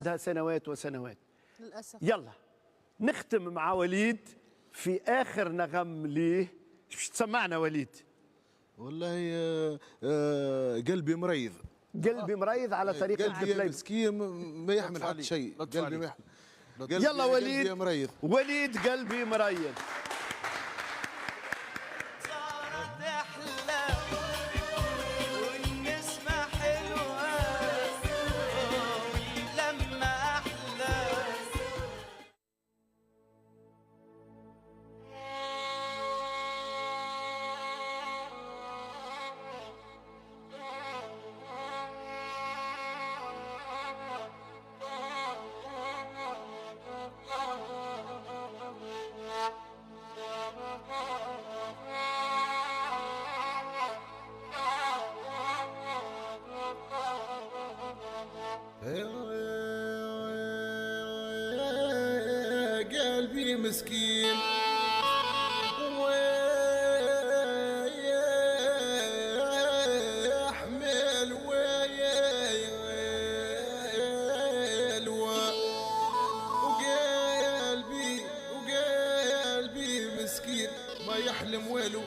ده سنوات وسنوات للأسف. يلا نختم مع وليد في آخر نغم ليه. مش تسمعنا وليد؟ والله قلبي مريض. قلبي مريض على طريقة قلبي مسكين ما يحمل حتى شيء. قلبي ما يحمل. يلا وليد. قلبي مريض. وليد قلبي مريض. قلبي مسكين ويحمل وقلبي مسكين ما يحلم والو.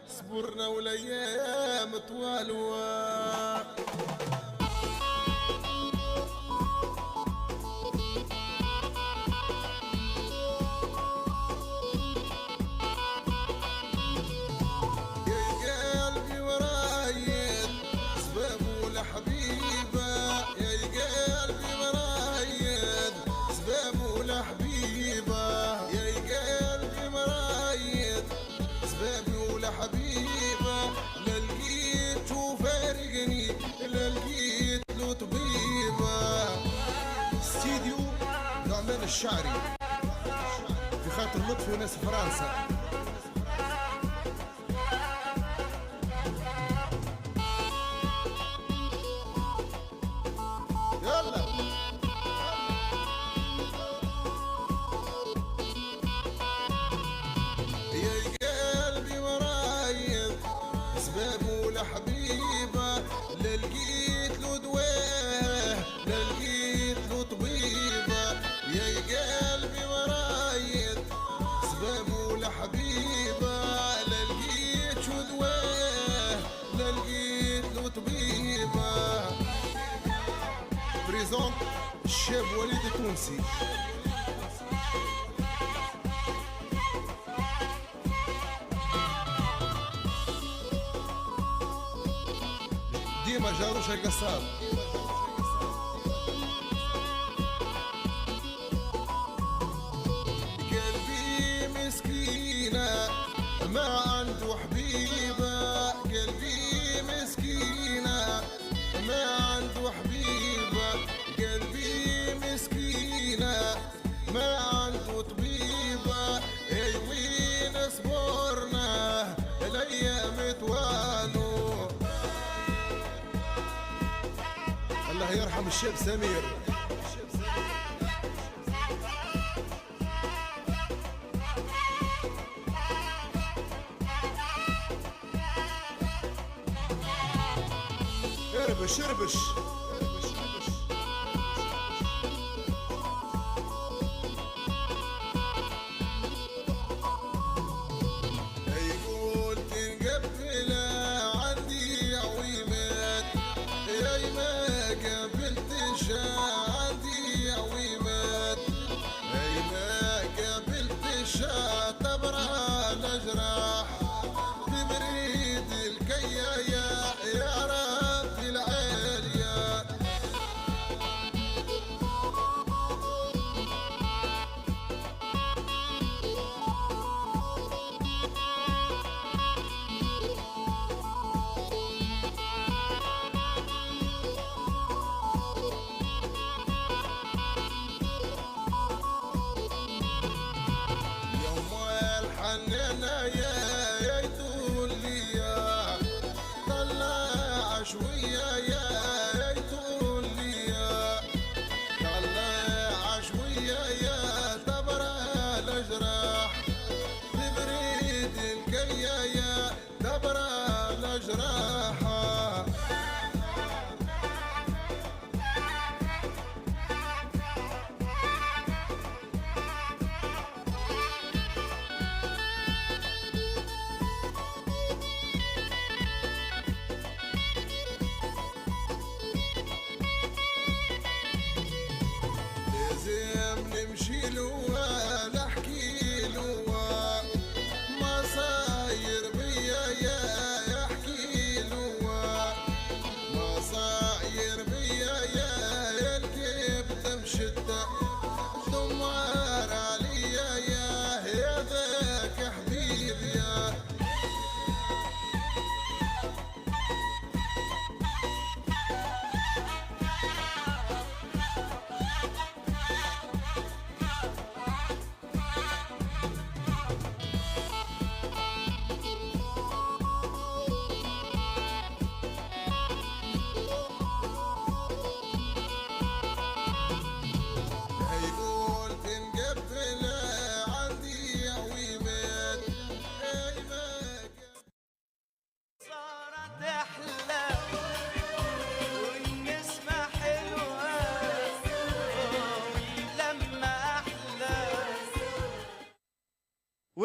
صبرنا والايام طوال حبيبه لا لقيت وفارقني لا لقيت له طبيبه. استديو نعمان الشعري في خاطر لطفي وناس فرنسا. يلا حبيبه لا لقيت له دواه لا لقيت له طبيبه. يا قلبي ورايد سبابه لحبيبه لا لقيت له دواه لا لقيت له طبيبه. بريزون الشاب وليد التونسي. ديما جاروش القصاب. قلبي مسكينة ما عنده حبيبة. قلبي مسكينة ما عنده حبيبة. قلبي مسكينة ما عنده طبيبة. اي وين صبرنا الايام توالو. الله يرحم الشاب سمير. اربش اربش يقول تنقبل عندي عويمات يا ما قابلتش عندي عويمات. اي ما قابلتش تبرى الجراح تبريد الكيايا يا رب العالية.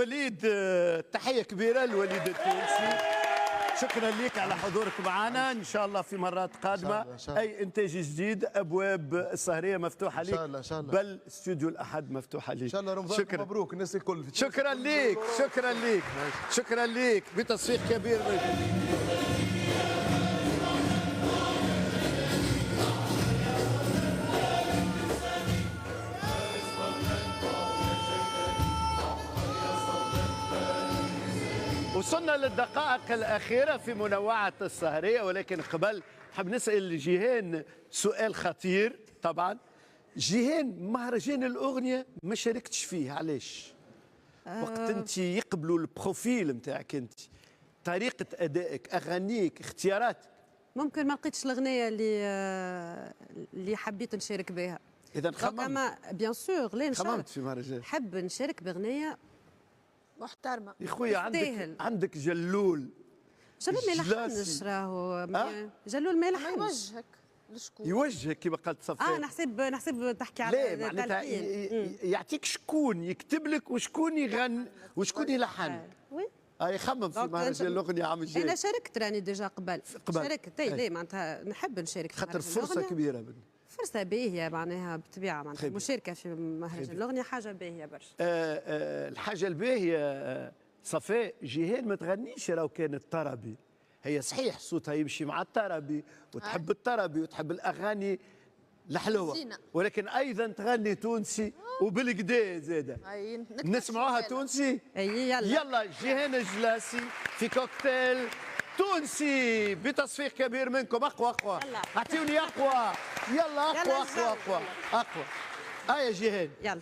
وليد تحية كبيرة لوليد التونسي. شكرا لك على حضورك معنا، ان شاء الله في مرات قادمه إن شاء الله. اي انتاج جديد ابواب السهريه مفتوحه لك، إن شاء الله. بل استوديو الاحد مفتوحه لك ان شاء الله رمضان مبروك الناس الكل. شكرا لك شكرا لك شكرا لك بتصفيق كبير منكم. وصلنا للدقائق الأخيرة في منوعة السهرية، ولكن قبل نحب نسأل جيهان سؤال خطير. طبعا جيهان، مهرجان الأغنية ما شاركتش فيه، علاش؟ وقت أنت يقبلوا البروفيل نتاعك أنت، طريقة أدائك، أغانيك، اختياراتك، ممكن ما لقيتش الأغنية اللي حبيت نشارك بها. إذا خممت؟ أما بيان سور ليه خممت في مهرجان؟ نحب نشارك بأغنية محترمه يا خويا. عندك جلول. جلول ما يلحنش راهو. جلول ما يلحنش. يوجهك لشكون؟ يوجهك كما قالت صفاء. نحسب تحكي على لا معناتها يعطيك شكون يكتب لك وشكون يغني وشكون يلحن. وي يخمم في مهرجان الاغنيه عام الجاي. انا شاركت راني ديجا قبل. شاركت ليه معناتها نحب نشارك في خاطر فرصه كبيره فرصة باهية معناها بالطبيعة، معناتها المشاركة في مهرجان الأغنية حاجة باهية برشا. الحاجة الباهية صفاء، جيهان ما تغنيش راهو كانت طربي، هي صحيح صوتها يمشي مع الطربي وتحب الطربي وتحب الأغاني الحلوة، ولكن أيضا تغني تونسي وبالكدا زادة. نسمعوها تونسي؟ يلا جيهان الجلاسي في كوكتيل تونسي بتصفيق كبير منكم. اقوى اعطيوني اقوى. يلا اقوى يا جيهان. يلا.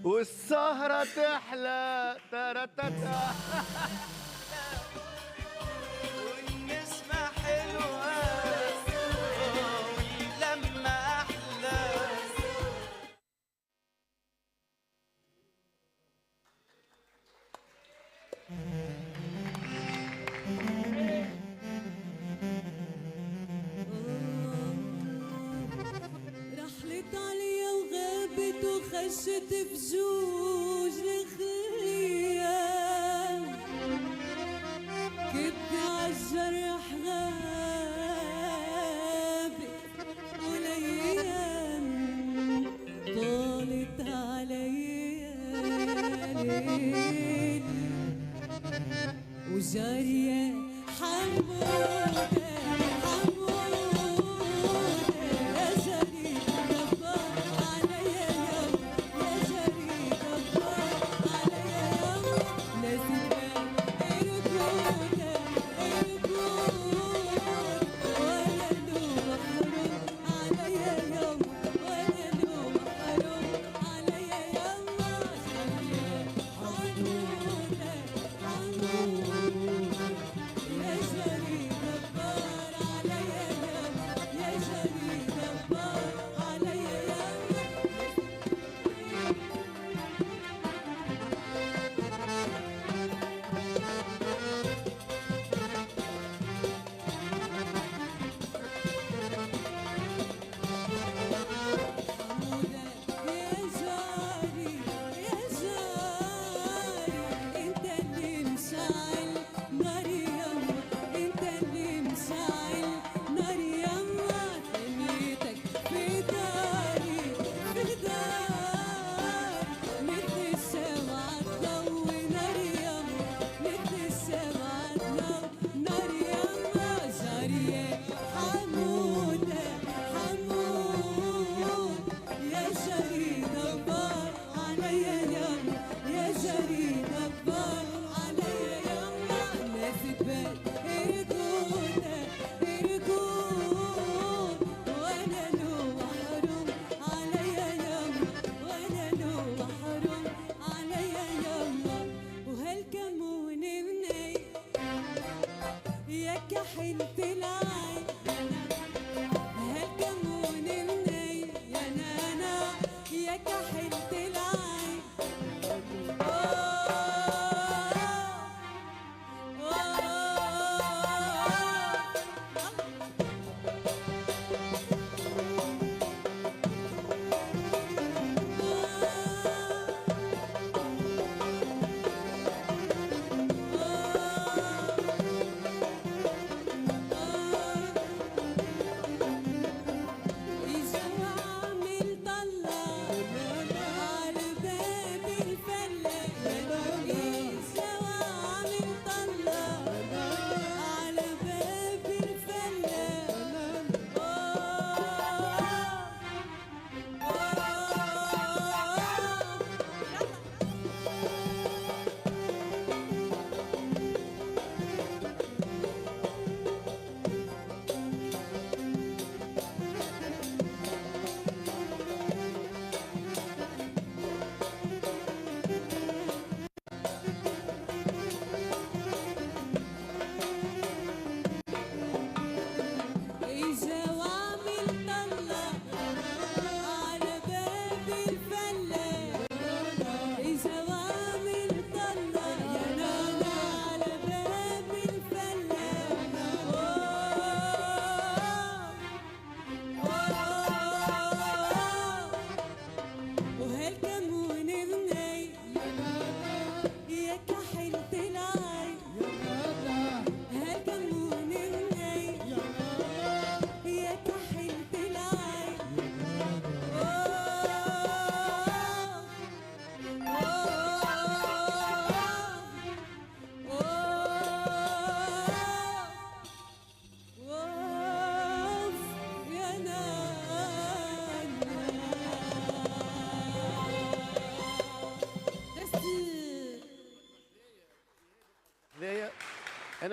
والسهرة تحلى ترتتا والنسمة حلوة واللمة أحلى. رحلت عليا وغابت وخشت في جوج الخيام، كبت عالجرح غابت والايام طالت عليا ليل وجارية حمودة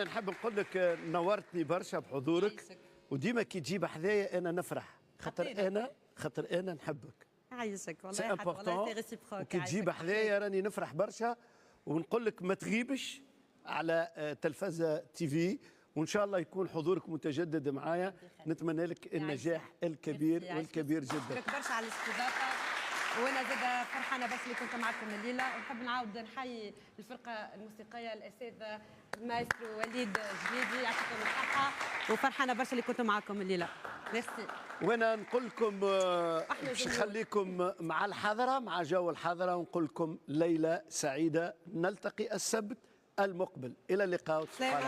انا نحب نقول لك نورتني برشا بحضورك، وديما كي تجيب حذايا انا نفرح، خاطر انا نحبك. يعيشك سي والله، امبورطون، سي ريسيبروك. وكي تجيب حذايا راني نفرح برشا، ونقول لك ما تغيبش على تلفزة تي في، وان شاء الله يكون حضورك متجدد معايا. نتمنى لك النجاح الكبير والكبير جدا. شكرا برشا على الاستضافه، وانا زاد فرحانه بس اللي كنت معكم الليله، ونحب نعاود نحيي الفرقه الموسيقيه الاساتذه المايسترو وليد جديدي، يعطيكم الصحه، وفرحانه برشا اللي كنت معكم الليله. ميرسي. وانا نقول لكم باش نخليكم مع الحضره، مع جو الحضره، ونقول لكم ليله سعيده. نلتقي السبت المقبل، الى اللقاء. سلام.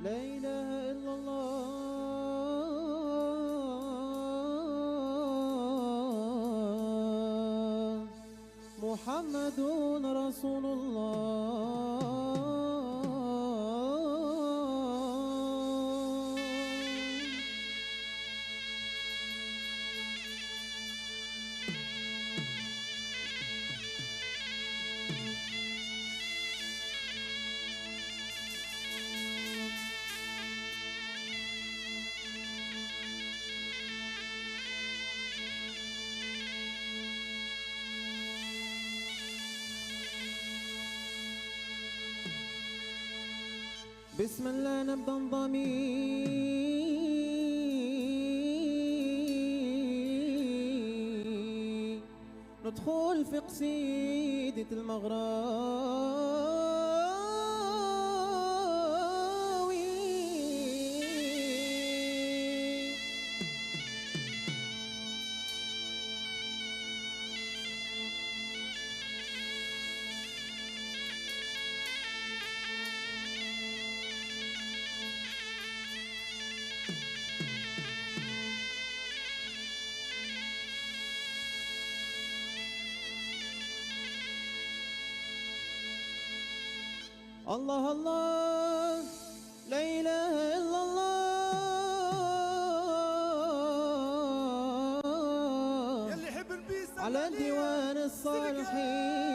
لا إله إلا الله محمد رسول الله. بسم الله نبدا نضمي، ندخل في قصيدة المغراوي. الله الله لا إله إلا الله على ديوان الصالحين.